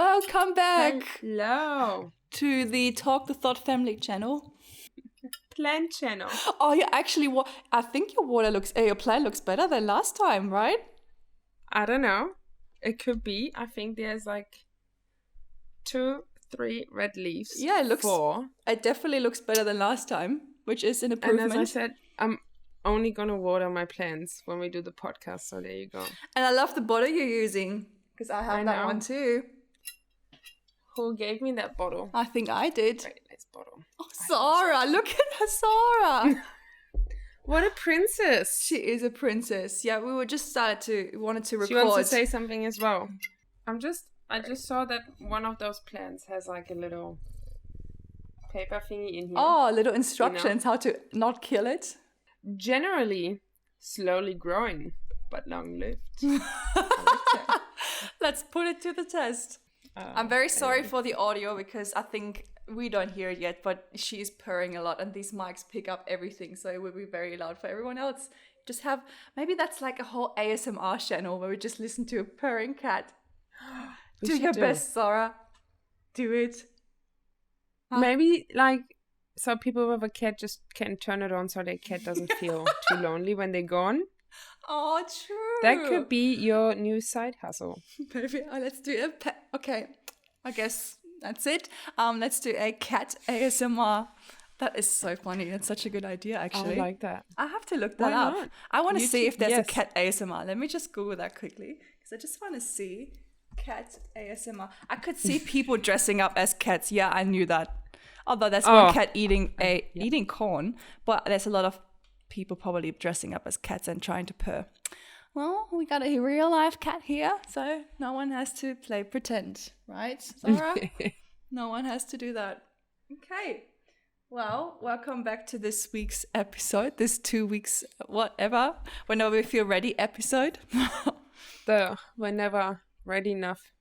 Welcome back Hello. to the Talk the Thought Family channel. Plant channel. Oh, yeah, actually, I think your plant looks better than last time, right? I don't know. It could be. I think there's like 2, 3 red leaves. Yeah, it looks. 4. It definitely looks better than last time, which is an improvement. And as I said, I'm only gonna water my plants when we do the podcast. So there you go. And I love the bottle you're using because I have that one too. Who gave me that bottle? I think I did. Very nice bottle. Oh, Zara! Look at her, Zara. What a princess! She is a princess. Yeah, we were just wanted to record. She wants to say something as well. I just saw that one of those plants has like a little paper thingy in here. Oh, little instructions how to not kill it. Generally, slowly growing, but long-lived. Let's put it to the test. I'm very sorry for the audio because I think we don't hear it yet, but she is purring a lot and these mics pick up everything, so it will be very loud for everyone else. Maybe that's like a whole ASMR channel where we just listen to a purring cat. Do your best, Zara. Do it. Maybe so people with a cat just can turn it on so their cat doesn't feel too lonely when they're gone. Oh, true. That could be your new side hustle. Maybe let's do a pet. Okay, I guess that's it. Let's do a cat ASMR. That is so funny. That's such a good idea, actually. I like that. I have to look that up. Not? I want to see if there's a cat ASMR. Let me just Google that quickly because I just want to see cat ASMR. I could see people dressing up as cats. Yeah, I knew that. Although there's one cat eating corn, but there's a lot of people probably dressing up as cats and trying to purr. Well, we got a real life cat here, so no one has to play pretend, right, Zara? No one has to do that. Okay. Well, welcome back to this week's episode, this 2 weeks, whatever, whenever we feel ready episode. The whenever ready enough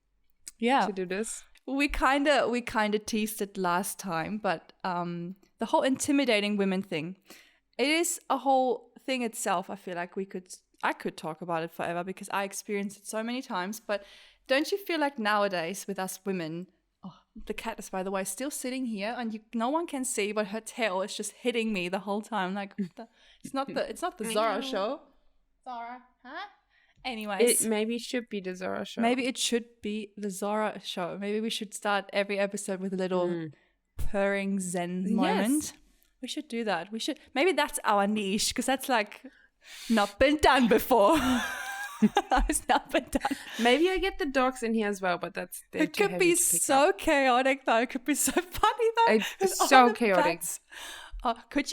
to do this. We kind of teased it last time, but the whole intimidating women thing, it is a whole thing itself. I feel like I could talk about it forever because I experienced it so many times. But don't you feel like nowadays with us women, the cat is, by the way, still sitting here and no one can see, but her tail is just hitting me the whole time. Like it's not the Zara show. Zara, huh? Anyways, it maybe should be the Zara show. Maybe it should be the Zara show. Maybe we should start every episode with a little purring zen moment. Yes. We should do that. Maybe that's our niche because that's like not been done before. It's not been done. Maybe I get the dogs in here as well, but it could be so chaotic though. It could be so funny though. It's so chaotic. Could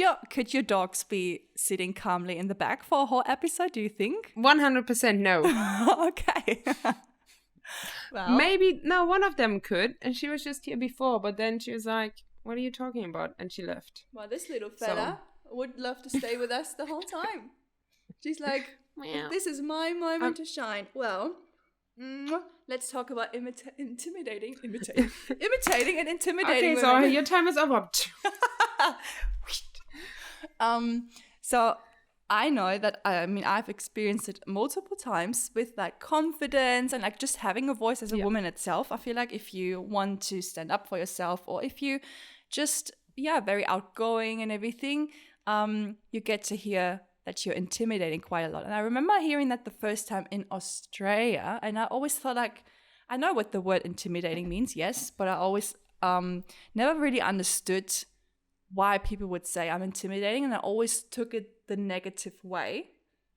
your dogs be sitting calmly in the back for a whole episode, do you think? 100% no. Okay. Well, maybe, no, one of them could. And she was just here before, but then she was like, what are you talking about? And she left. Well, this little fella would love to stay with us the whole time. She's like, this is my moment to shine. Well, let's talk about imitating and intimidating. Okay, so your time is over. So I know that I've experienced it multiple times with like confidence and like just having a voice as a woman itself. I feel like if you want to stand up for yourself or if you just very outgoing and everything, you get to hear that you're intimidating quite a lot. And I remember hearing that the first time in Australia, and I always thought like, I know what the word intimidating means, yes, but I always never really understood why people would say I'm intimidating, and I always took it the negative way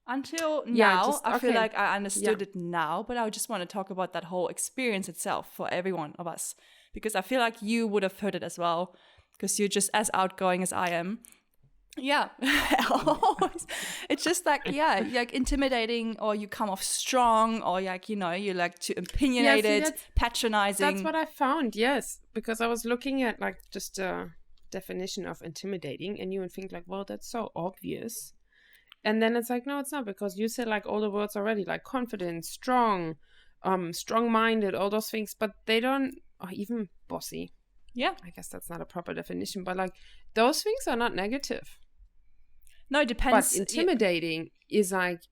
until now. I feel like I understood it now, but I just want to talk about that whole experience itself for every one of us, because I feel like you would have heard it as well, because you're just as outgoing as I am. Yeah. It's just like, like intimidating, or you come off strong, or like, you like too opinionated, patronizing. That's what I found, yes, because I was looking at like just definition of intimidating, and you would think like, well, that's so obvious, and then it's like, no, it's not, because you said like all the words already, like confident, strong, strong-minded, all those things, but they don't, or even bossy. Yeah, I guess that's not a proper definition, but like those things are not negative. No, it depends. But intimidating is like,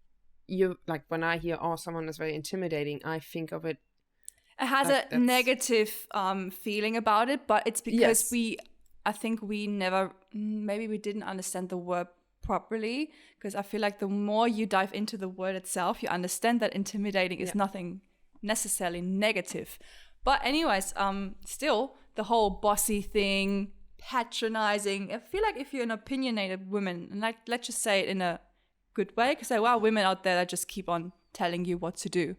you like, when I hear someone is very intimidating, I think of it It has Like, a that's- negative feeling about it, but it's because Yes. I think we never, maybe we didn't understand the word properly, because I feel like the more you dive into the word itself, you understand that intimidating is nothing necessarily negative. But anyways, still the whole bossy thing, patronizing. I feel like if you're an opinionated woman, and like let's just say it in a good way, because there are women out there that just keep on telling you what to do.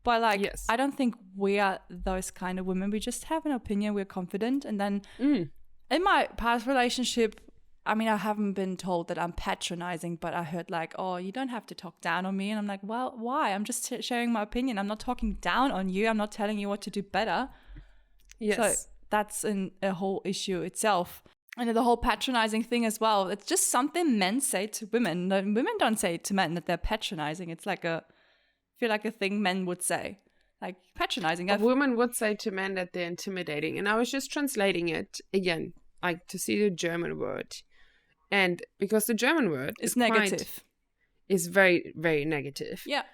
But like, Yes. I don't think we are those kind of women. We just have an opinion. We're confident. And then in my past relationship, I mean, I haven't been told that I'm patronizing, but I heard like, oh, you don't have to talk down on me. And I'm like, well, why? I'm just sharing my opinion. I'm not talking down on you. I'm not telling you what to do better. Yes. So that's a whole issue itself. And the whole patronizing thing as well. It's just something men say to women. No, women don't say to men that they're patronizing. It's like I feel like a thing men would say. Like patronizing. A woman would say to men that they're intimidating. And I was just translating it again, like to see the German word. And because the German word is negative. Is very, very negative. Yeah.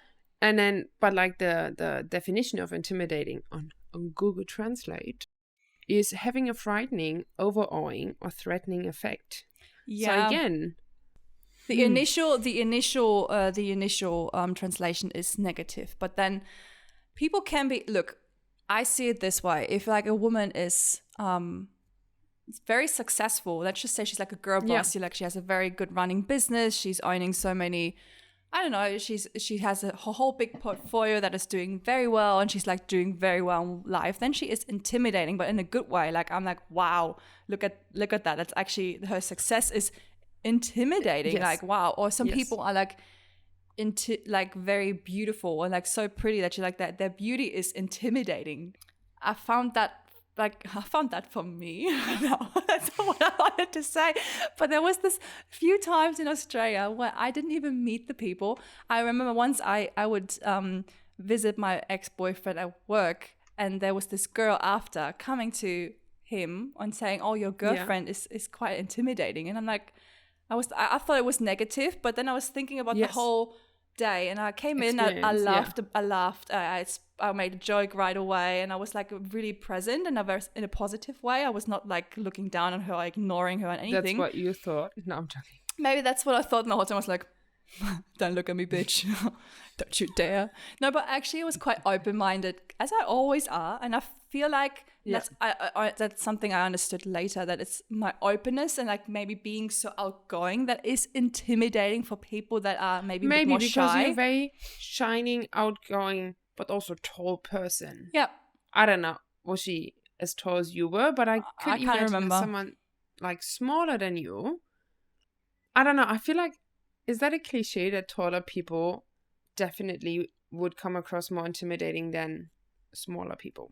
And then, but like the definition of intimidating on Google Translate is having a frightening, overawing, or threatening effect. Yeah. So again, the initial translation is negative, but then people can be. Look, I see it this way: if like a woman is very successful, let's just say she's like a girl boss, like she has a very good running business, she's owning so many. I don't know, she has a whole big portfolio that is doing very well, and she's like doing very well in life. Then she is intimidating, but in a good way. Like I'm like, wow, look at that. That's actually her success is intimidating. Yes. Like wow. Or some people are like like very beautiful and like so pretty that you're like that their beauty is intimidating. I found that for me. No, that's not what I wanted to say. But there was this few times in Australia where I didn't even meet the people. I remember once I would visit my ex-boyfriend at work, and there was this girl after coming to him and saying, oh, your girlfriend is quite intimidating. And I'm like, I thought it was negative, but then I was thinking about the whole day, and I came in, I laughed, I made a joke right away, and I was like really present in a positive way. I was not like looking down on her or ignoring her or anything. That's what you thought. No, I'm joking. Maybe that's what I thought, and the whole time I was like, don't look at me, bitch. Don't you dare. No, but actually I was quite open-minded, as I always are, and I feel like that's something I understood later, that it's my openness and like maybe being so outgoing that is intimidating for people that are maybe a bit more shy. Because you're a very shining, outgoing, but also tall person. Yeah. I don't know, was she as tall as you were? But I can't remember someone like smaller than you. I don't know. I feel like, is that a cliche that taller people definitely would come across more intimidating than smaller people?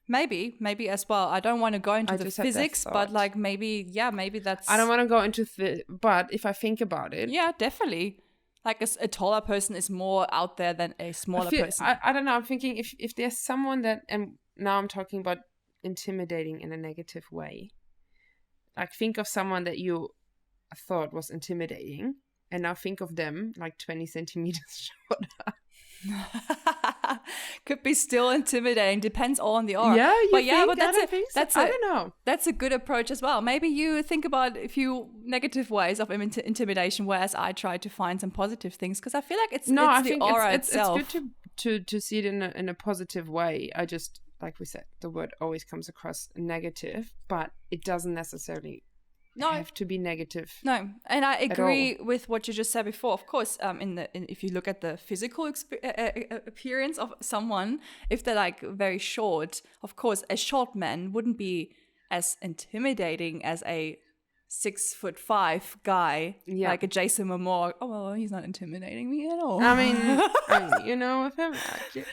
Maybe as well. I don't want to go into the physics, but like maybe that's... I don't want to go into but if I think about it... Yeah, definitely. Like a taller person is more out there than a smaller person. I don't know. I'm thinking if there's someone that... And now I'm talking about intimidating in a negative way. Like think of someone that you thought was intimidating, and now think of them like 20 centimeters shorter. Could be still intimidating. Depends all on the aura. Yeah, but that's I don't know. That's a good approach as well. Maybe you think about a few negative ways of intimidation, whereas I try to find some positive things, because I feel like it's the aura itself. It's good to see it in a positive way. I just, like we said, the word always comes across negative, but it doesn't necessarily have to be negative. No, and I agree with what you just said before. Of course, if you look at the physical appearance of someone, if they're like very short, of course, a short man wouldn't be as intimidating as a 6'5" guy, like a Jason Momoa. Oh well, he's not intimidating me at all. I mean, you know, if I'm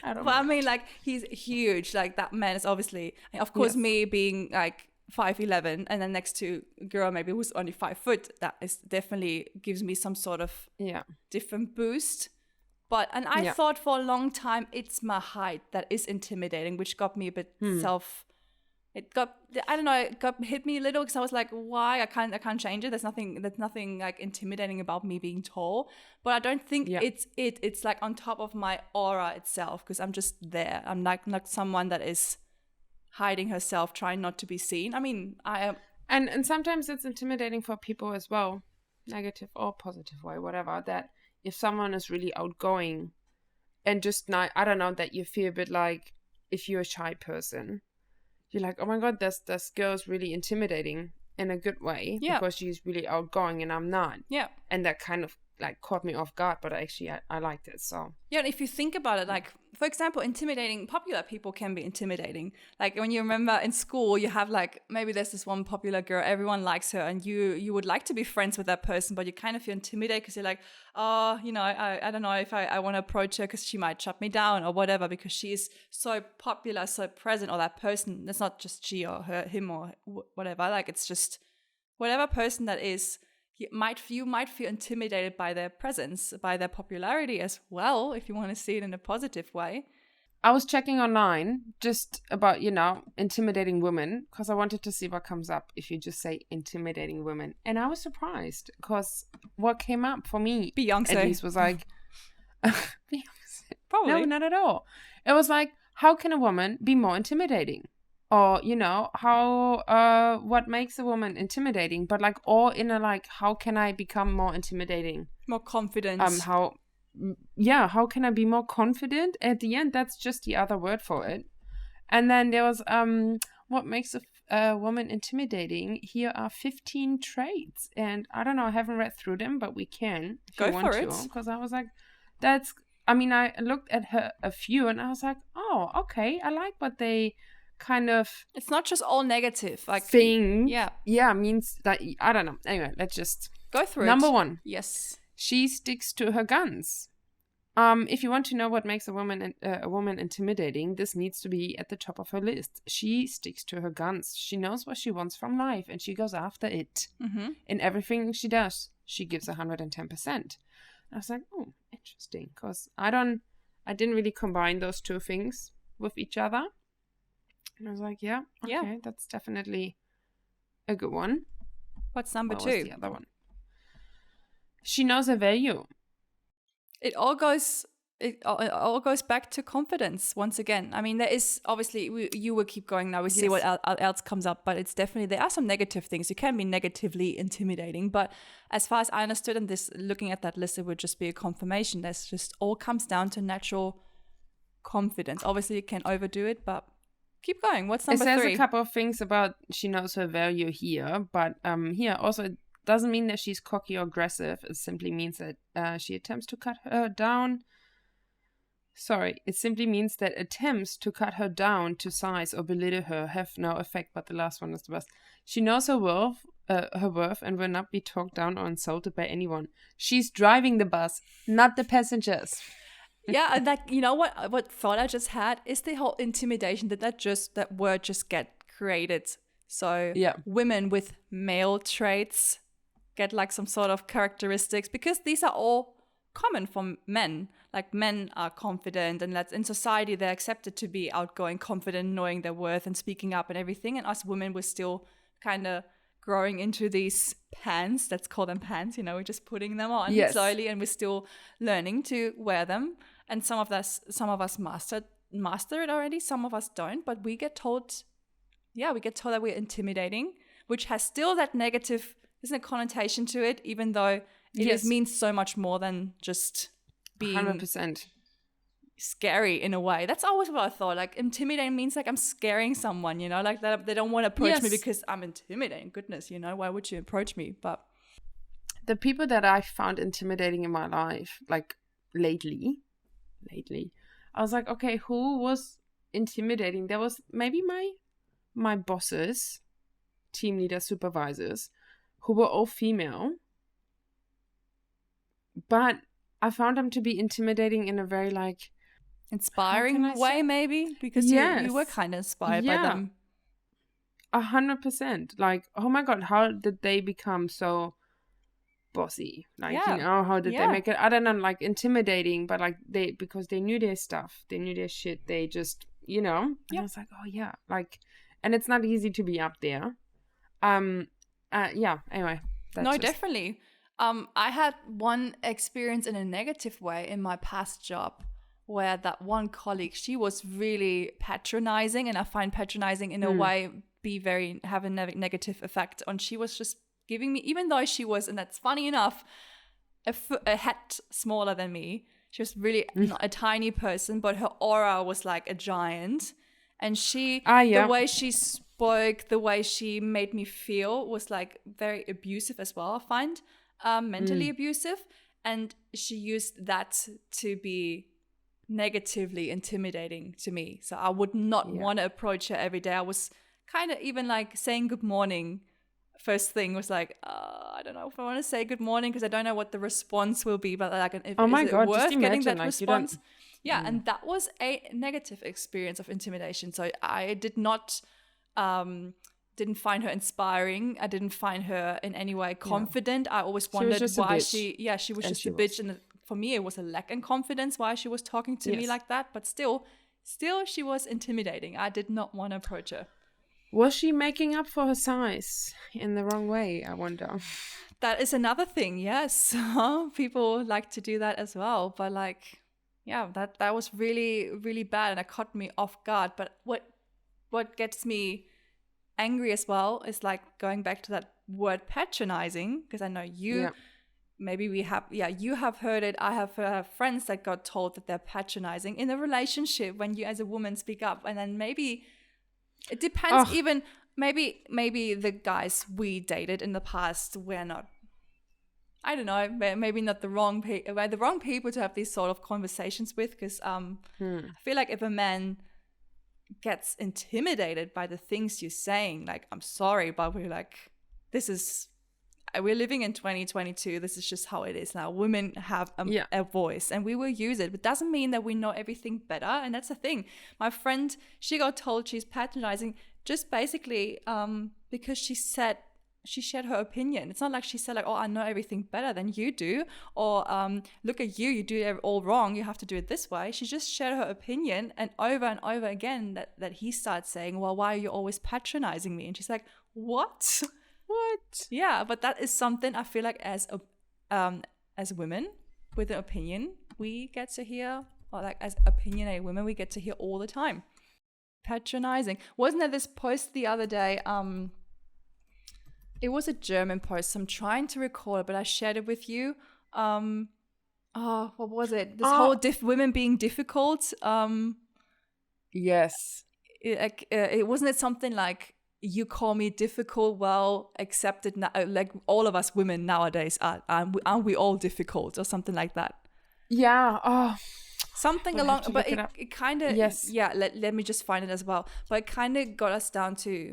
I don't know. I mean, like he's huge. Like that man is obviously, of course, me being like 5'11", and then next to a girl maybe who's only 5 foot, that is definitely gives me some sort of different boost. But I thought for a long time it's my height that is intimidating, which got me a bit it got, I don't know, it got hit me a little because I was like, why? I can't change it. There's nothing like intimidating about me being tall. But I don't think it's like on top of my aura itself, because I'm just there. I'm like not someone that is hiding herself, trying not to be seen. I mean, I am. And sometimes it's intimidating for people as well, negative or positive way, whatever, that if someone is really outgoing and just not, I don't know, that you feel a bit like, if you're a shy person, you're like, oh my God, this girl is really intimidating in a good way, because she's really outgoing and I'm not. Yeah. And that kind of like caught me off guard, but actually I liked it. So yeah, and if you think about it, like for example, intimidating popular people can be intimidating. Like when you remember in school, you have like, maybe there's this one popular girl, everyone likes her, and you would like to be friends with that person, but you kind of feel intimidated because you're like, oh, you know, I don't know if I want to approach her because she might shut me down or whatever, because she is so popular, so present, or that person. It's not just she or her, him or whatever. Like it's just whatever person that is. You might feel intimidated by their presence, by their popularity as well, if you want to see it in a positive way. I was checking online just about, intimidating women, because I wanted to see what comes up if you just say intimidating women. And I was surprised, because what came up for me, Beyonce, at least, was like, Beyonce. Probably. No, not at all. It was like, how can a woman be more intimidating? Or, what makes a woman intimidating, but like all in a like, how can I become more intimidating? More confident. How can I be more confident? At the end, that's just the other word for it. And then there was, what makes a woman intimidating? Here are 15 traits. And I don't know, I haven't read through them, but we can if Go you want for to. it. Because I was like, I looked at her a few and I was like, oh, okay, I like what they kind of, it's not just all negative, like thing. Yeah, means that, I don't know. Anyway, let's just go through Number it. 1. Yes. She sticks to her guns. If you want to know what makes a woman intimidating, this needs to be at the top of her list. She sticks to her guns. She knows what she wants from life, and she goes after it. Mm-hmm. In everything she does, she gives 110%. I was like, oh, interesting, because I didn't really combine those two things with each other. And I was like, yeah, that's definitely a good one. What's number 2? Was the other one? She knows her value. It all goes back to confidence once again. I mean, there is obviously, you will keep going now. We see what else comes up, but it's definitely, there are some negative things. You can be negatively intimidating, but as far as I understood, and this, looking at that list, it would just be a confirmation. That's just all comes down to natural confidence. Obviously, you can overdo it, but keep going. What's number 3? It says a couple of things about she knows her value here, but here also it doesn't mean that she's cocky or aggressive. It simply means that she attempts to cut her down. Sorry, it simply means that attempts to cut her down to size or belittle her have no effect, but the last one is the best. She knows her worth and will not be talked down or insulted by anyone. She's driving the bus, not the passengers. Yeah, and like, you know what thought I just had is the whole intimidation that word just get created. So women with male traits get like some sort of characteristics, because these are all common for men. Like men are confident, and in society they're accepted to be outgoing, confident, knowing their worth and speaking up and everything. And us women, we're still kind of growing into these pants. Let's call them pants. We're just putting them on slowly, and we're still learning to wear them. And some of us master it already. Some of us don't, but we get told that we're intimidating, which has still that negative, isn't a connotation to it, even though it means so much more than just being 100% scary in a way. That's always what I thought. Like intimidating means like I'm scaring someone, like that they don't want to approach me because I'm intimidating. Goodness, why would you approach me? But the people that I found intimidating in my life, like lately, I was like, okay, who was intimidating? There was maybe my bosses, team leaders, supervisors, who were all female, but I found them to be intimidating in a very like inspiring way, maybe, because you were kind of inspired by them. 100%. Like, oh my God, how did they become so bossy? Like, how did they make it? I don't know, like intimidating, but like because they knew their stuff, they knew their shit, they just, And I was like, oh yeah, like, and it's not easy to be up there. Anyway. No, definitely. I had one experience in a negative way in my past job where that one colleague, she was really patronizing, and I find patronizing in a way have a negative effect on. She was just giving me, even though she was, and that's funny enough, a head smaller than me. She was really not a tiny person, but her aura was like a giant. And the way she spoke, the way she made me feel was like very abusive as well, I find, mentally abusive. And she used that to be negatively intimidating to me. So I would not want to approach her every day. I was kind of even like saying good morning. First thing was like, I don't know if I want to say good morning because I don't know what the response will be. But like, is it worth getting that response? Yeah, and that was a negative experience of intimidation. So I did not, didn't find her inspiring. I didn't find her in any way confident. I always wondered why she was just a bitch. And for me, it was a lack in confidence why she was talking to me like that. But still she was intimidating. I did not want to approach her. Was she making up for her size in the wrong way, I wonder? That is another thing, yes. People like to do that as well. But like, yeah, that was really, really bad, and it caught me off guard. But what gets me angry as well is like going back to that word patronizing, because I know you, maybe you have heard it. I have friends that got told that they're patronizing in a relationship when you as a woman speak up, and then maybe it depends. Even maybe the guys we dated in the past were not, I don't know, maybe not the wrong people to have these sort of conversations with, because I feel like if a man gets intimidated by the things you're saying, like, I'm sorry, but we're like, we're living in 2022. This is just how it is now. Women have a voice, and we will use it. But doesn't mean that we know everything better. And that's the thing. My friend, she got told she's patronizing just basically because she shared her opinion. It's not like she said like, oh, I know everything better than you do, or look at you do it all wrong, you have to do it this way. She just shared her opinion, and over again that he starts saying, well, why are you always patronizing me? And she's like, what? Yeah, but that is something I feel like as women with an opinion, we get to hear, or like as opinionated women, we get to hear all the time. Patronizing. Wasn't there this post the other day? It was a German post. I'm trying to recall it, but I shared it with you. What was it? This whole women being difficult. Yes. It wasn't it something like, you call me difficult, well, accepted now. Like all of us women nowadays aren't we all difficult, or something like that? Yeah. Something along, but it kind of, let me just find it as well. But it kind of got us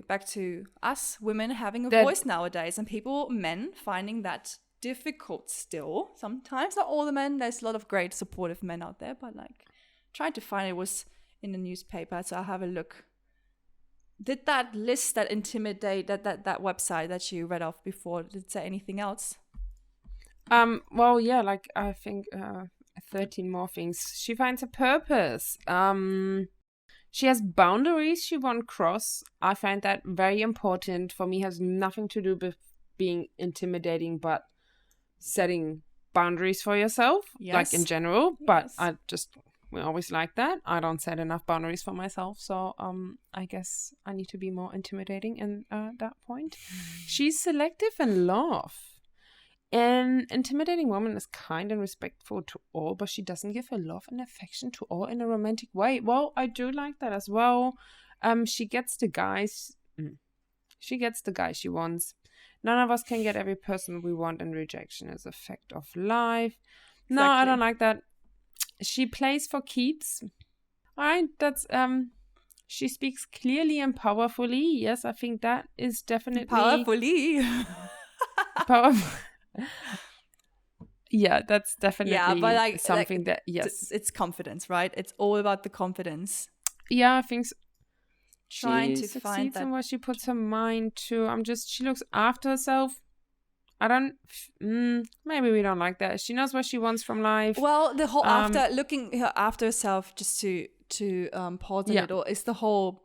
back to us women having a voice nowadays, and men finding that difficult still. Sometimes, not all the men. There's a lot of great supportive men out there, but like trying to find it was in the newspaper, so I'll have a look. Did that list that intimidate that website that you read off before, did it say anything else? Well, yeah, like I think 13 more things. She finds a purpose. She has boundaries she won't cross. I find that very important. For me, has nothing to do with being intimidating, but setting boundaries for yourself, like in general. But we always like that. I don't set enough boundaries for myself, so I guess I need to be more intimidating in that point. She's selective in love. An intimidating woman is kind and respectful to all, but she doesn't give her love and affection to all in a romantic way. Well, I do like that as well. She gets the guys. She gets the guy she wants. None of us can get every person we want, and rejection is a fact of life. Exactly. No, I don't like that. She plays for keeps. All right, that's she speaks clearly and powerfully. Yes, I think that is definitely powerfully. Powerful. Yeah, that's definitely but like, something that it's confidence, right? It's all about the confidence. Yeah, I think so. Trying she to find succeeds that in what she puts her mind to. She looks after herself. Maybe we don't like that. She knows what she wants from life. Well, the whole looking after herself, just to pause a little, is the whole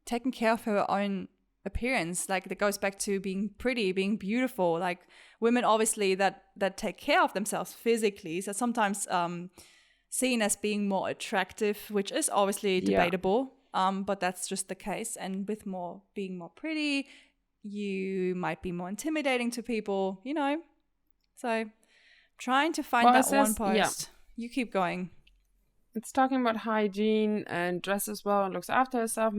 taking care of her own appearance. Like that goes back to being pretty, being beautiful. Like women obviously that take care of themselves physically, so sometimes seen as being more attractive, which is obviously debatable. But that's just the case. And with being more pretty, you might be more intimidating to people, you know. So trying to find that one post. Yeah. You keep going. It's talking about hygiene and dresses well and looks after herself,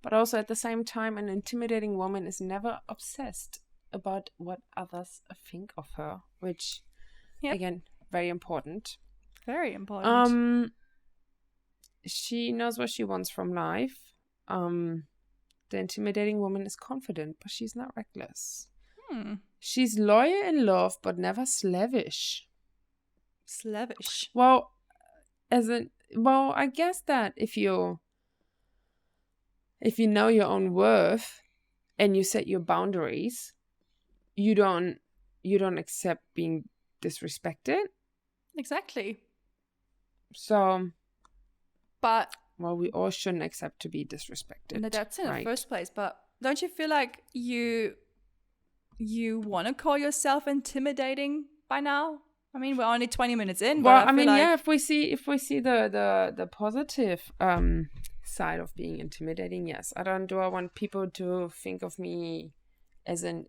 but also at the same time, an intimidating woman is never obsessed about what others think of her, which, again, very important. Very important. She knows what she wants from life. The intimidating woman is confident, but she's not reckless. She's loyal in love, but never slavish. Slavish? Well, I guess that if you know your own worth and you set your boundaries, you don't accept being disrespected. Exactly. So, but we all shouldn't accept to be disrespected. No, that's in the first place. But don't you feel like you want to call yourself intimidating by now? I mean, we're only 20 minutes in. Well, but I mean, if we see the positive side of being intimidating, yes. Do I want people to think of me as a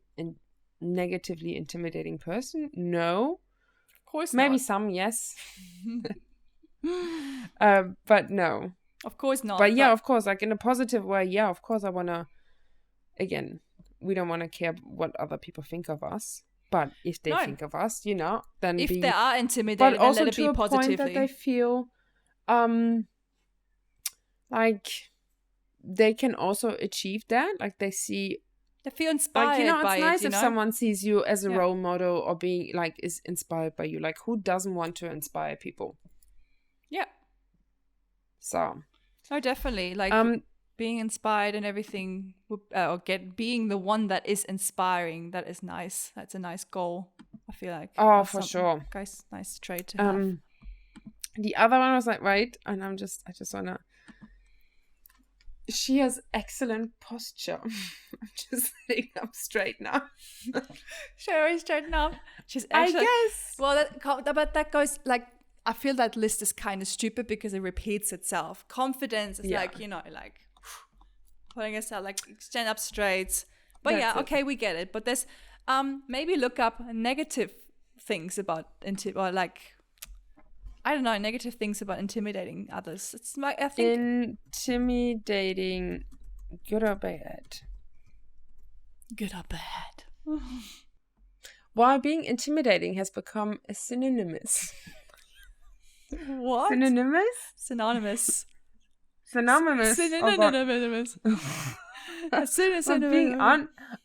negatively intimidating person? No. Of course Maybe not. some, yes. But no. Of course not. But yeah, of course, like in a positive way, yeah, of course I want to, again, we don't want to care what other people think of us. But if they think of us, you know, then if they are intimidated, but also then let it to be a positively. point that they feel, like they can also achieve that. Like they feel inspired. Like, you know, by it's nice if someone sees you as a role model or being like is inspired by you. Like who doesn't want to inspire people? Yeah. So. Oh, definitely. Like being inspired and everything, or being the one that is inspiring. That is nice. That's a nice goal. I feel like. Oh, for sure. Guys, nice trait to have. The other one was like, right, and I just wanna. She has excellent posture. I'm just sitting up straight now. She always straighten up. She's actually. I guess. Well, but that goes like. I feel that list is kind of stupid because it repeats itself. Confidence is like, you know, like putting yourself, like stand up straight. But that's okay, we get it. But there's maybe look up negative things about negative things about intimidating others. It's I think intimidating, good or bad. Good or bad. Why being intimidating has become a synonymous. What? Synonymous. Synonymous. Being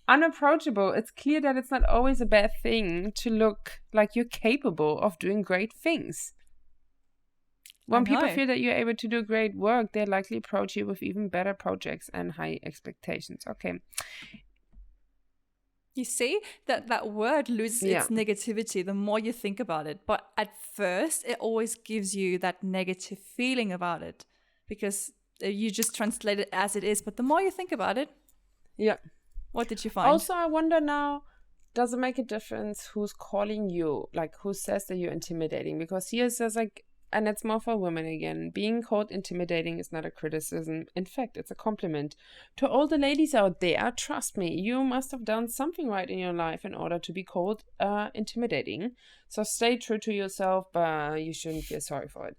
unapproachable. It's clear that it's not always a bad thing to look like you're capable of doing great things. When people feel that you're able to do great work, they likely approach you with even better projects and high expectations. Okay. You see that word loses its negativity the more you think about it. But at first, it always gives you that negative feeling about it because you just translate it as it is. But the more you think about it, what did you find? Also, I wonder now, does it make a difference who's calling you? Like, who says that you're intimidating? Because here it says, like, and it's more for women again, being called intimidating is not a criticism. In fact, it's a compliment. To all the ladies out there, trust me, you must have done something right in your life in order to be called intimidating. So stay true to yourself, but you shouldn't feel sorry for it.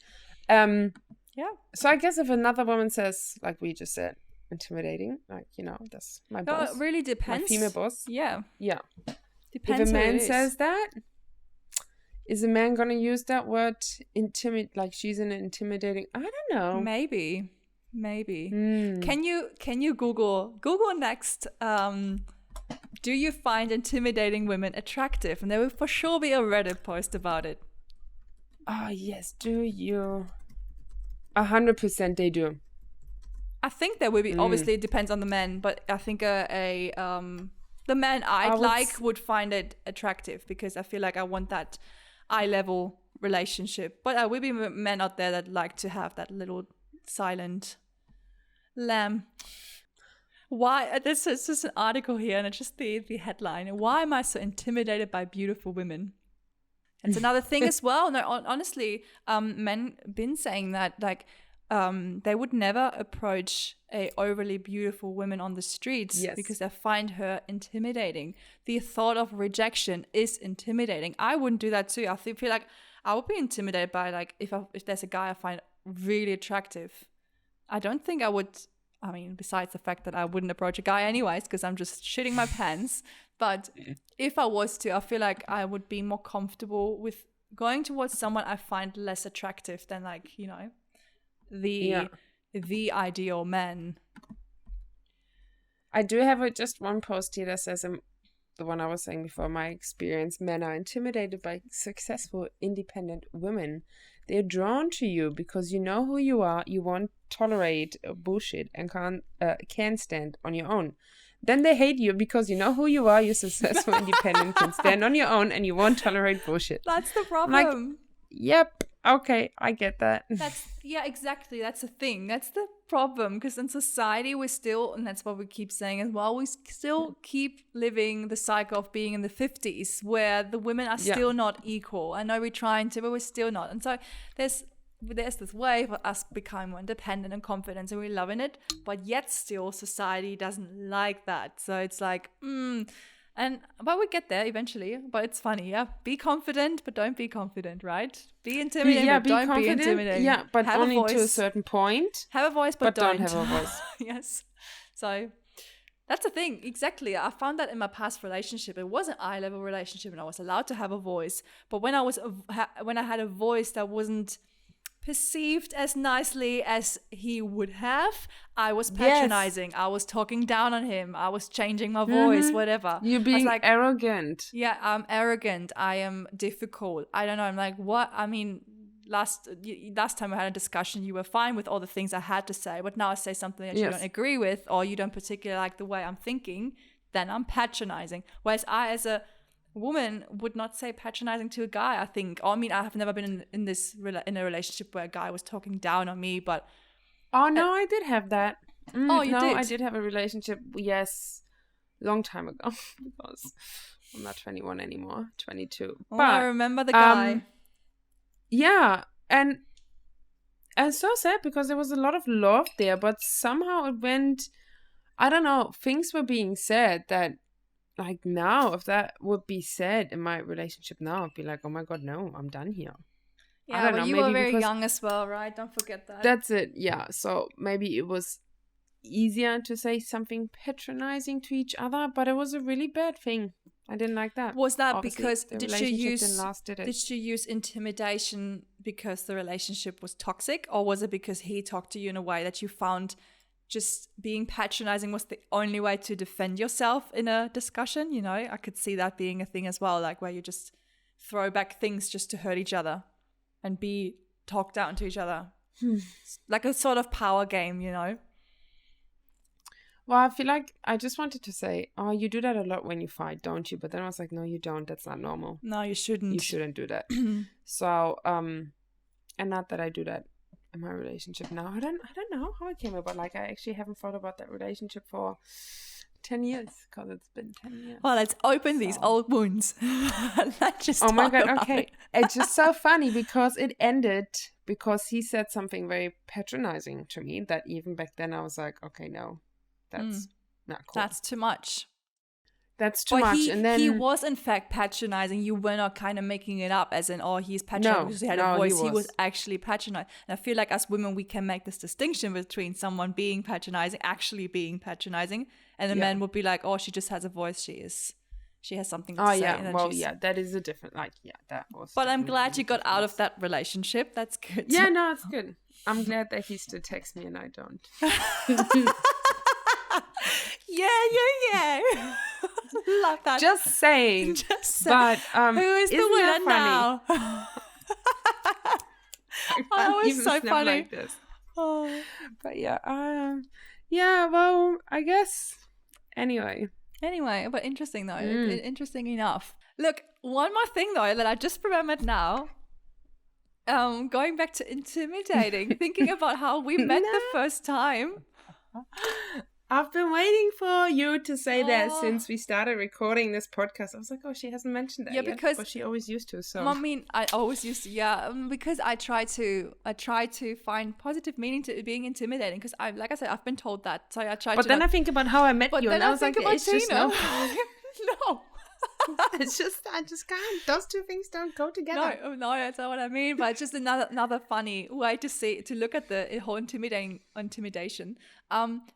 So I guess if another woman says, like we just said, intimidating, like, you know, that's my boss. It really depends. My female boss. Yeah. Depends if a man says that, is a man gonna use that word like she's an intimidating? I don't know. Maybe. Can you Google next? Do you find intimidating women attractive? And there will for sure be a Reddit post about it. Oh yes, do you? 100% they do. I think there will be. Obviously, it depends on the men, but I think the man would find it attractive because I feel like I want that eye-level relationship. But there will be men out there that like to have that little silent lamb Why? This is just an article here, and it's just the headline. Why am I so intimidated by beautiful women? It's another thing as well. No, honestly, men been saying that like they would never approach a overly beautiful woman on the streets because they find her intimidating. The thought of rejection is intimidating. I wouldn't do that too. I feel like I would be intimidated by like if there's a guy I find really attractive. I don't think I would. I mean, besides the fact that I wouldn't approach a guy anyways because I'm just shitting my pants. But if I was to, I feel like I would be more comfortable with going towards someone I find less attractive than like, you know, the ideal man. I do have just one post here that says, the one I was saying before, my experience, men are intimidated by successful, independent women. They're drawn to you because you know who you are, you won't tolerate bullshit and can stand on your own. Then they hate you because you know who you are, you're successful, independent, can stand on your own, and you won't tolerate bullshit. That's the problem. Like, yep, okay, I get that. Yeah, exactly. That's the thing. That's the problem. Because in society, we're still, and that's what we keep saying as well, we still keep living the cycle of being in the 50s where the women are still not equal. I know we're trying to, but we're still not. And so there's this wave of us becoming more independent and confident, and we're loving it, but yet still society doesn't like that. So it's like, but we get there eventually. But it's funny, yeah. Be confident, but don't be confident, right? Be intimidating, but don't be intimidating. Yeah, but have only to a certain point. Have a voice, but don't have a voice. Yes. So that's the thing. Exactly. I found that in my past relationship. It was an eye-level relationship, and I was allowed to have a voice. But when I had a voice that wasn't perceived as nicely as he would have, I was patronizing. I was talking down on him. I was changing my voice, whatever. You're being like, arrogant. Yeah, I'm arrogant. I am difficult. I don't know. I'm like, what? I mean, last time we had a discussion, you were fine with all the things I had to say, but now I say something that you don't agree with, or you don't particularly like the way I'm thinking, then I'm patronizing. Whereas I, as a woman, would not say patronizing to a guy, I think. I mean, I have never been in a relationship where a guy was talking down on me, but I did have that. You did? I did have a relationship, yes, long time ago, because I'm not 21 anymore, 22. But I remember the guy. Yeah, and so sad because there was a lot of love there, but somehow it went, I don't know, things were being said that, like, now, if that would be said in my relationship now, I'd be like, oh my God, no, I'm done here. Yeah, but you were very young as well, right? Don't forget that. That's it, yeah. So maybe it was easier to say something patronizing to each other, but it was a really bad thing. I didn't like that. Was that obviously, because did you use intimidation because the relationship was toxic, or was it because he talked to you in a way that you found just being patronizing was the only way to defend yourself in a discussion? You know, I could see that being a thing as well, like where you just throw back things just to hurt each other and be talked down to each other. Like a sort of power game, you know? Well, I feel like I just wanted to say, oh, you do that a lot when you fight, don't you? But then I was like, no, you don't. That's not normal. No, you shouldn't. You shouldn't do that. So, and not that I do that in my relationship now. I don't know how it came about. Like, I actually haven't thought about that relationship for 10 years because it's been 10 years. Well, let's open these old wounds. Oh my God, okay. It's just so funny because it ended because he said something very patronizing to me that even back then I was like, okay, no, that's not cool. That's too much. That's too much. And then he was in fact patronizing. You were not kind of making it up as in, oh, he's patronizing because he had a voice. He was actually patronizing. And I feel like as women, we can make this distinction between someone being patronizing, actually being patronizing, and the men would be like, oh, she just has a voice. She has something to say. Oh yeah, well yeah, that is a different, like, yeah, that was. But I'm glad you got out of that relationship. That's good. Yeah, no, it's good. I'm glad that he still texts me and I don't. Yeah. Love that. Just saying. But who is the winner now? Oh, it was so funny. Like this. Oh. But yeah, well, I guess. Anyway, but interesting though. Interesting enough. Look, one more thing though that I just remembered now. Going back to intimidating, thinking about how we met the first time. I've been waiting for you to say that since we started recording this podcast. I was like, oh, she hasn't mentioned that yet. Because but she always used to. So I mean, I always used to, because I try to find positive meaning to being intimidating. Because like I said, I've been told that, so I try. But then I think about how I met you, and I was like, it's just no. No. I just can't. Those two things don't go together. No, that's not what I mean. But it's just another funny way to look at the whole intimidation.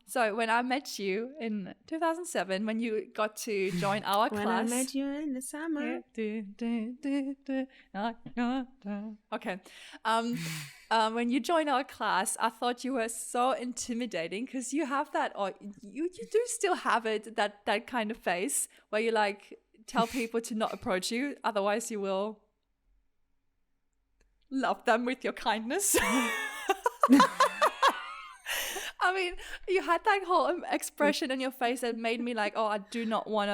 So when I met you in 2007, when you got to join our class, when I met you in the summer. Okay. When you joined our class, I thought you were so intimidating because you have that, or you do still have it, that kind of face where you like tell people to not approach you, otherwise you will love them with your kindness. I mean, you had that whole expression in your face that made me like, oh, I do not want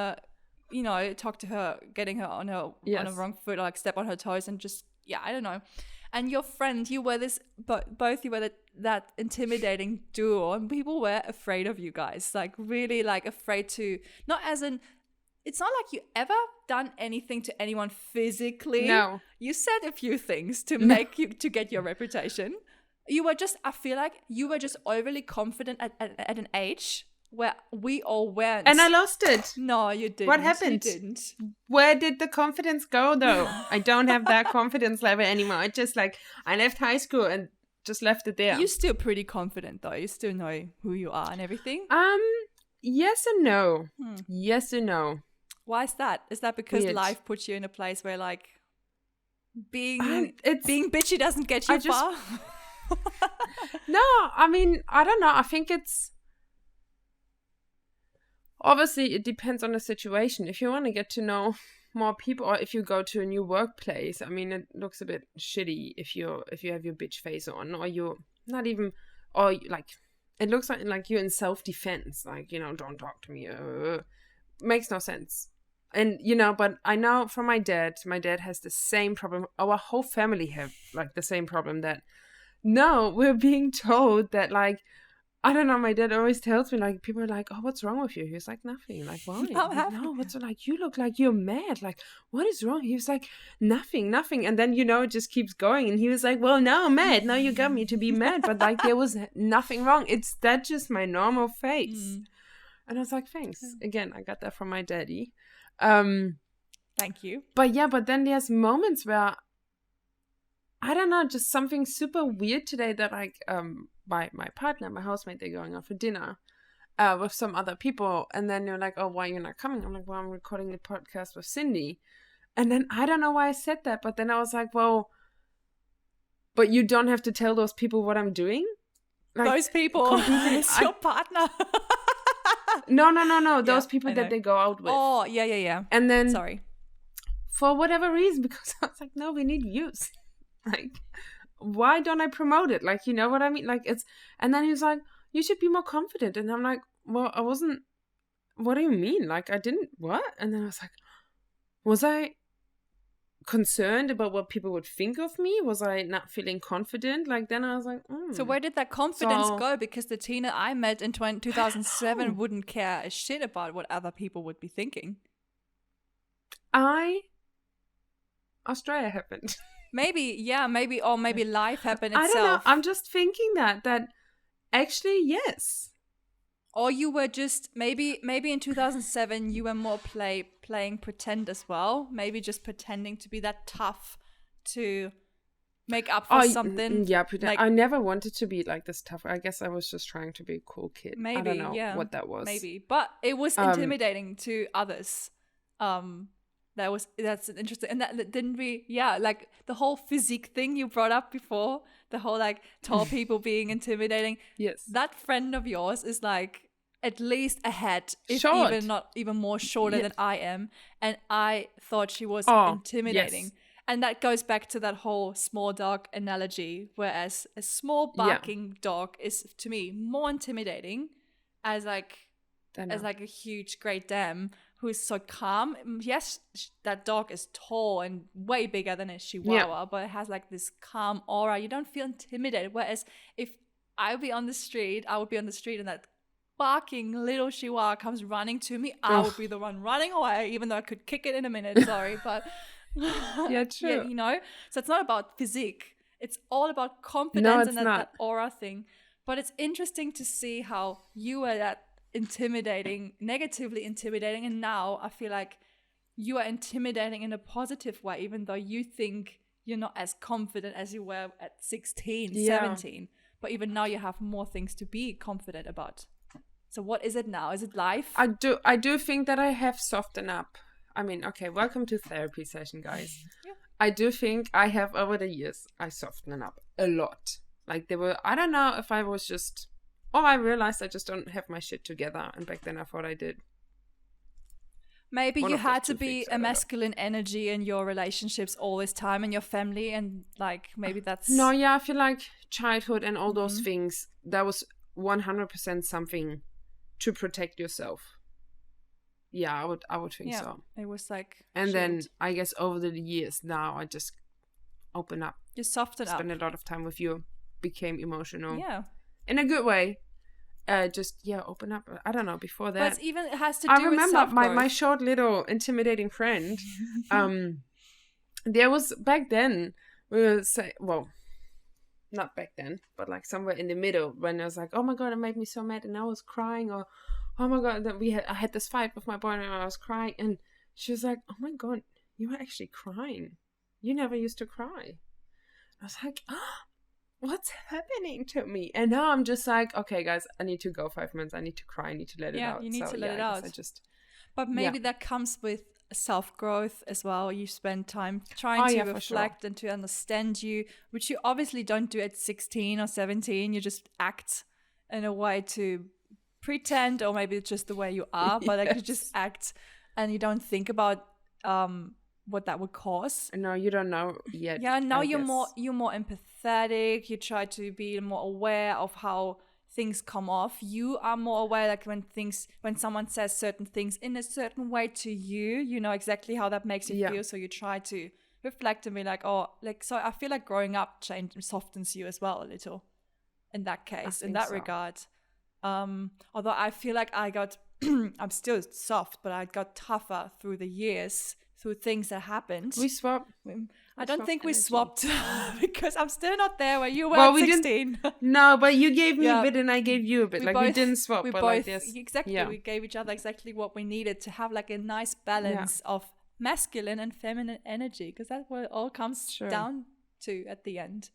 to, talk to her, getting her on a wrong foot, or like step on her toes, and just, I don't know. And your friend, you were this, both you were that intimidating duo, and people were afraid of you guys, like really like afraid to, not as in, it's not like you ever done anything to anyone physically. No. You said a few things to to get your reputation. You were just, I feel like you were just overly confident at an age where we all weren't. And I lost it. No, you didn't. What happened? You didn't. Where did the confidence go though? I don't have that confidence level anymore. I just I left high school and just left it there. You're still pretty confident though. You still know who you are and everything. Yes and no. Yes and no. Why is that? Is that because life puts you in a place where like being bitchy doesn't get you far? No, I mean, I don't know. I think it's obviously it depends on the situation. If you want to get to know more people, or if you go to a new workplace, I mean, it looks a bit shitty if you have your bitch face on, or you're not even, or like it looks like you're in self-defense, like, don't talk to me. Makes no sense. And but I know from my dad has the same problem. Our whole family have like the same problem, that no, we're being told that, like, I don't know, my dad always tells me, like, people are like, oh, what's wrong with you? He was like, nothing. Like, why? No, what's like, you look like you're mad. Like, what is wrong? He was like, nothing. And then, it just keeps going. And he was like, well, now I'm mad. Now you got me to be mad. But like, there was nothing wrong. That's just my normal face. And I was like, thanks. Again, I got that from my daddy. Thank you. But then there's moments where, I don't know, just something super weird today that like my partner, my housemate, they're going out for dinner with some other people, and then you're like, oh, why you're not coming? I'm like, well, I'm recording the podcast with Cindy. And then I don't know why I said that, but then I was like, well, but you don't have to tell those people what I'm doing? Like, those people, it's your partner. No. Those people that they go out with. Oh, yeah. And then, sorry, for whatever reason, because I was like, no, we need views. Like, why don't I promote it? Like, you know what I mean? Like, it's, and then he was like, you should be more confident. And I'm like, well, I wasn't, what do you mean? Like, I didn't, what? And then I was like, was I concerned about what people would think of me? Was I not feeling confident? Like, then I was like, So where did that confidence go? Because the Tina I met in 2007 wouldn't care a shit about what other people would be thinking. Australia happened. Maybe life happened itself. I don't know. I'm just thinking that actually, yes. Or you were just, maybe in 2007 you were more playing pretend as well. Maybe just pretending to be that tough to make up for something. Yeah, pretend. Like, I never wanted to be like this tough. I guess I was just trying to be a cool kid. Maybe, I don't know what that was. Maybe, but it was intimidating to others. That's interesting. And that didn't we, like the whole physique thing you brought up before, the whole like tall people being intimidating. Yes. That friend of yours is like at least a head, if short. even not even more shorter than I am. And I thought she was intimidating. Yes. And that goes back to that whole small dog analogy, whereas a small barking dog is to me more intimidating as like a huge Great Dane who's so calm. Yes, that dog is tall and way bigger than a Chihuahua, but it has like this calm aura. You don't feel intimidated. Whereas if I would be on the street and that barking little chihuahua comes running to me, I would be the one running away, even though I could kick it in a minute. Sorry, but Yeah, true. yeah, you know. So it's not about physique. It's all about confidence and that aura thing. But it's interesting to see how you were that intimidating, negatively intimidating, and now I feel like you are intimidating in a positive way, even though you think you're not as confident as you were at 16, 17. But even now you have more things to be confident about. So what is it now? Is it life? I do think that I have softened up. I mean, okay, welcome to therapy session, guys. Yeah. I do think I have, over the years, I softened up a lot. Like I don't know if I was just, I realized I just don't have my shit together. And back then I thought I did. Maybe you had to be a masculine energy in your relationships all this time in your family, and like maybe that's... No, yeah, I feel like childhood and all those things, that was 100% something to protect yourself. Yeah, I would think so. It was like... And then I guess over the years now I just open up. You soften up. Spend a lot of time with you. Became emotional. Yeah. In a good way. Open up. I don't know, before that. But it has to do with I self-growth. remember my short little intimidating friend. There was, back then, we would say, well, not back then, but like somewhere in the middle, when I was like, oh my God, it made me so mad, and I was crying, or oh my God, I had this fight with my boyfriend and I was crying, and she was like, oh my God, you were actually crying. You never used to cry. I was like, what's happening to me? And now I'm just like, okay, guys, I need to go 5 minutes. I need to cry. I need to let it out. Yeah, you need to let it out. But maybe that comes with self-growth as well. You spend time trying to reflect and to understand you, which you obviously don't do at 16 or 17. You just act in a way to pretend, or maybe it's just the way you are, but like you just act and you don't think about what that would cause. No, you don't know yet. Yeah, now you're more empathetic. You try to be more aware of how things come off. You are more aware, like when someone says certain things in a certain way to you, you know exactly how that makes you feel. So you try to reflect and be like, so I feel like growing up softens you as well a little in that case, in that regard. Although I feel like I'm still soft, but I got tougher through the years, through things that happened. We swapped. I don't think we swapped because I'm still not there where you were at 16. No, but you gave me a bit and I gave you a bit. We didn't swap. We but both, like this. Exactly. Yeah. We gave each other exactly what we needed to have like a nice balance of masculine and feminine energy, because that's what it all comes down to at the end.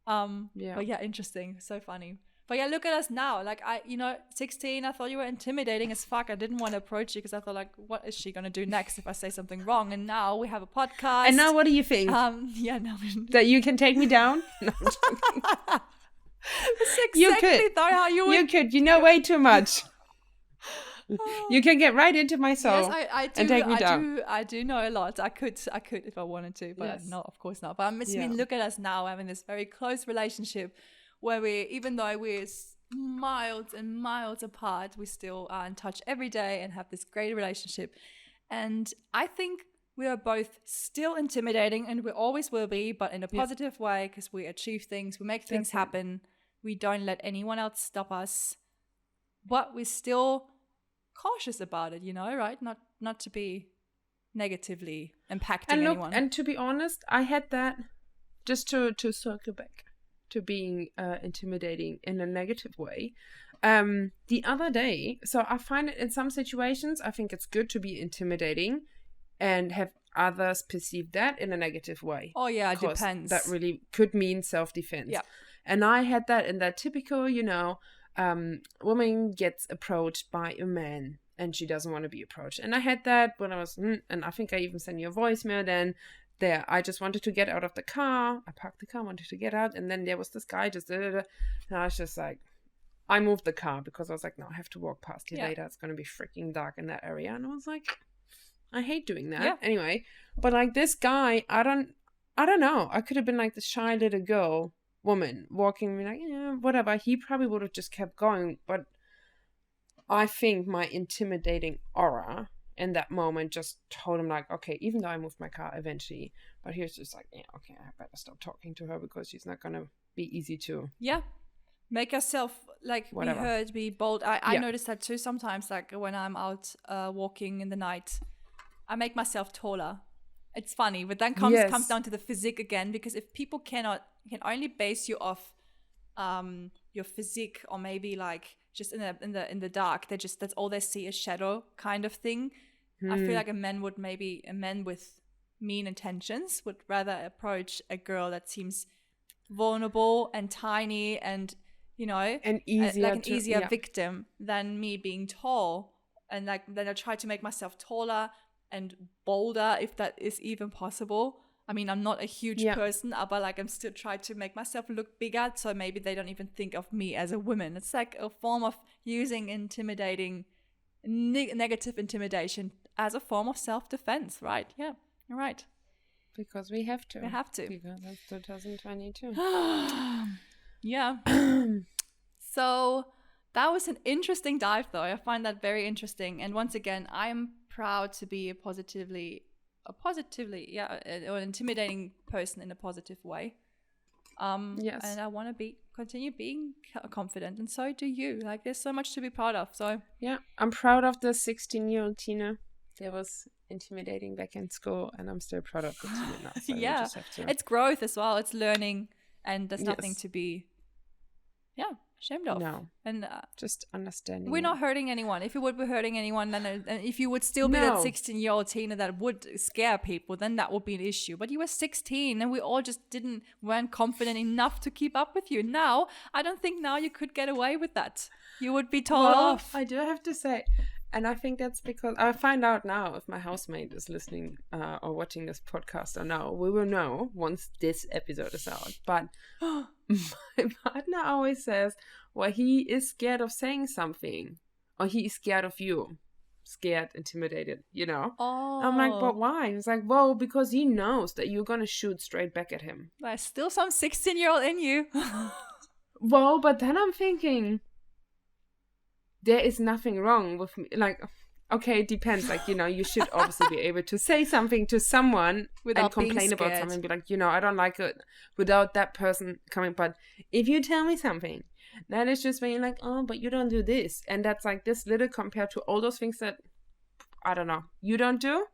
But yeah, interesting. So funny. But yeah, look at us now. Like 16, I thought you were intimidating as fuck. I didn't want to approach you because I thought like, what is she going to do next if I say something wrong? And now we have a podcast. And now what do you think? That you can take me down? No, I'm joking. That's exactly how you would. You could. You know way too much. You can get right into my soul. Yes, I do. And take me down. I do know a lot. I could if I wanted to, but no, of course not. But I mean, look at us now having this very close relationship, where even though we're miles and miles apart, we still are in touch every day and have this great relationship. And I think we are both still intimidating, and we always will be, but in a positive way, because we achieve things, we make things happen. We don't let anyone else stop us, but we're still cautious about it, right? Not to be negatively impacting anyone. And to be honest, I had that, just to circle back to being intimidating in a negative way. The other day, so I find it in some situations, I think it's good to be intimidating and have others perceive that in a negative way. Oh yeah, it depends. That really could mean self-defense. Yeah. And I had that in that typical, woman gets approached by a man and she doesn't want to be approached. And I had that when I was, and I think I even sent you a voicemail then. There, I just wanted to get out of the car. I parked the car, wanted to get out, and then there was this guy just and I was just like, I moved the car because I was like, no, I have to walk past you later. It's gonna be freaking dark in that area, and I was like, I hate doing that. Yeah. Anyway, but like this guy, I don't know. I could have been like the shy little woman walking, like whatever. He probably would have just kept going, but I think my intimidating aura in that moment just told him like, okay, even though I moved my car eventually, but he was just like, I better stop talking to her because she's not gonna be easy to make yourself like Whatever. be heard, be bold. I notice that too sometimes, like when I'm out walking in the night, I make myself taller. It's funny, but then comes down to the physique again, because if people can only base you off your physique, or maybe like just in the dark, that's all they see is shadow kind of thing. I feel like a man with mean intentions would rather approach a girl that seems vulnerable and tiny and, you know, and easier like an easier victim than me being tall. And like then I try to make myself taller and bolder, if that is even possible. I mean, I'm not a huge person, but like I'm still trying to make myself look bigger, so maybe they don't even think of me as a woman. It's like a form of using negative intimidation as a form of self-defense, right? Yeah, you're right. Because we have to. Because that's 2022. Yeah. So that was an interesting dive, though. I find that very interesting. And once again, I am proud to be or an intimidating person in a positive way. Yes. And I want to continue being confident, and so do you. Like, there's so much to be proud of. So yeah, I'm proud of the 16-year-old Tina. That was intimidating back in school, and I'm still proud of the Tina now. So yeah, just have to... it's growth as well. It's learning, and there's nothing to be ashamed of. No, and just understanding. We're not hurting anyone. If you would be hurting anyone, then and if you would still be that 16-year-old Tina that would scare people, then that would be an issue. But you were 16, and we all just weren't confident enough to keep up with you. Now, I don't think now you could get away with that. You would be told off. I do have to say, and I think that's because I find out now if my housemate is listening or watching this podcast or no. We will know once this episode is out. But my partner always says, well, he is scared of saying something, or he is scared of you. Scared, intimidated, you know? Oh. I'm like, but why? He's like, well, because he knows that you're going to shoot straight back at him. There's still some 16-year-old in you. Well, but then I'm thinking, there is nothing wrong with me. Like, okay, it depends. Like, you know, you should obviously be able to say something to someone without and complain about something. Be like, you know, I don't like it without that person coming. But if you tell me something, then it's just being like, oh, but you don't do this. And that's like this little compared to all those things that, I don't know, you don't do.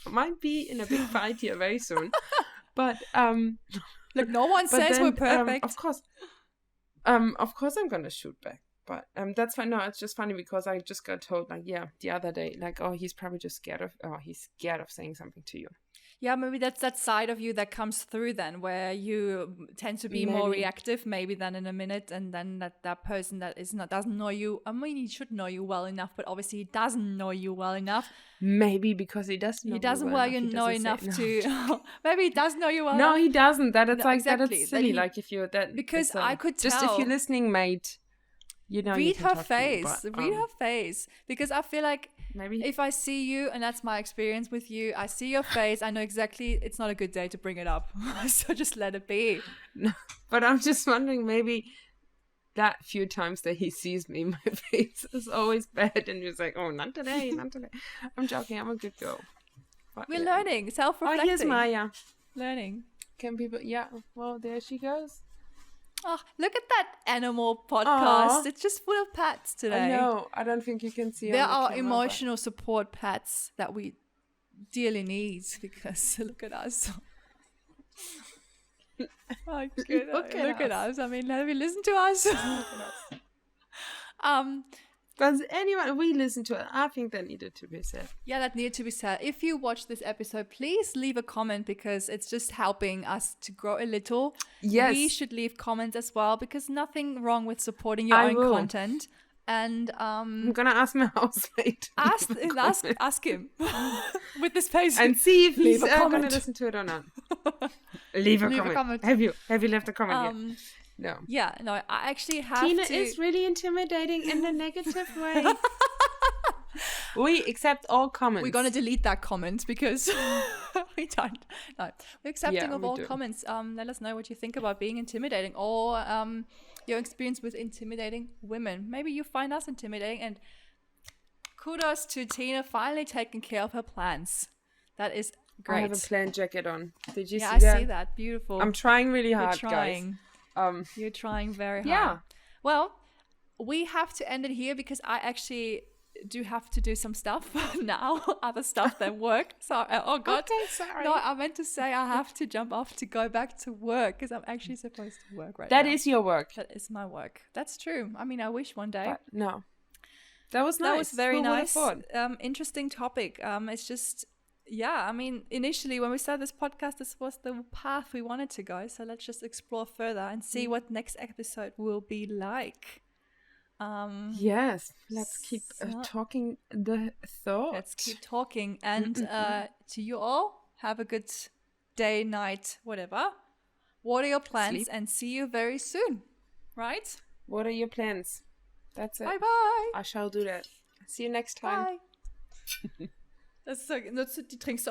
Might be in a big fight here very soon. But, look, no one says we're perfect. Of course I'm going to shoot back. But that's fine. No, it's just funny because I just got told, like, the other day, like, oh, he's probably just scared of saying something to you. Yeah, maybe that's that side of you that comes through then, where you tend to be more reactive, maybe than in a minute, and then that person that doesn't know you. I mean, he should know you well enough, but obviously he doesn't know you well enough. Maybe because he doesn't. He doesn't know enough to. Maybe he does know you well. No, enough. He doesn't. That it's like exactly. that. It's silly. Like if you're that. Because I could tell. Just if you're listening, mate. You know, read her face. Read her face, because I feel like maybe if I see you, and that's my experience with you, I see your face, I know exactly it's not a good day to bring it up. So just let it be. No, but I'm just wondering, maybe that few times that he sees me, my face is always bad, and he's like, "Oh, not today, not today." I'm joking. I'm a good girl. But, we're learning, self-reflecting. Oh, here's Maya. Learning. Can people? Yeah. Well, there she goes. Oh, look at that animal podcast. Aww. It's just full of pets today. I know. I don't think you can see there are emotional support pets that we dearly need, because look at us. Oh, look at us. I mean, have you listened to us? Does anyone, we listen to it? I think that needed to be said. Yeah, that needed to be said. If you watch this episode, please leave a comment, because it's just helping us to grow a little. Yes. We should leave comments as well, because nothing wrong with supporting your own content. And I'm gonna ask my housemate. Ask him with this face and see if he's gonna listen to it or not. Leave a comment. Have you left a comment yet? No. Yeah, no, I actually have Tina is really intimidating in a negative way. We accept all comments. We're going to delete that comment, because we don't. No, we're accepting of all comments. Let us know what you think about being intimidating, or your experience with intimidating women. Maybe you find us intimidating, and kudos to Tina finally taking care of her plans. That is great. I have a plan jacket on. Did you see that? Yeah, I see that. Beautiful. I'm trying really hard, guys. You're trying very hard. Yeah. Well, we have to end it here because I actually do have to do some stuff now, other stuff than work. So, oh God. Okay, sorry. No, I meant to say I have to jump off to go back to work because I'm actually supposed to work right That now. is your work. That is my work. That's true. I mean, I wish one day. But no. That was nice. That was very Who would have nice. thought? Interesting topic. It's just, yeah, I mean, initially when we started this podcast, this was the path we wanted to go. So let's just explore further and see what next episode will be like. Yes. Let's keep talking the thoughts. Let's keep talking. And to you all, have a good day, night, whatever. What are your plans? Sleep. And see you very soon. Right? What are your plans? That's it. Bye-bye. I shall do that. See you next time. Bye. Die trinkst du aus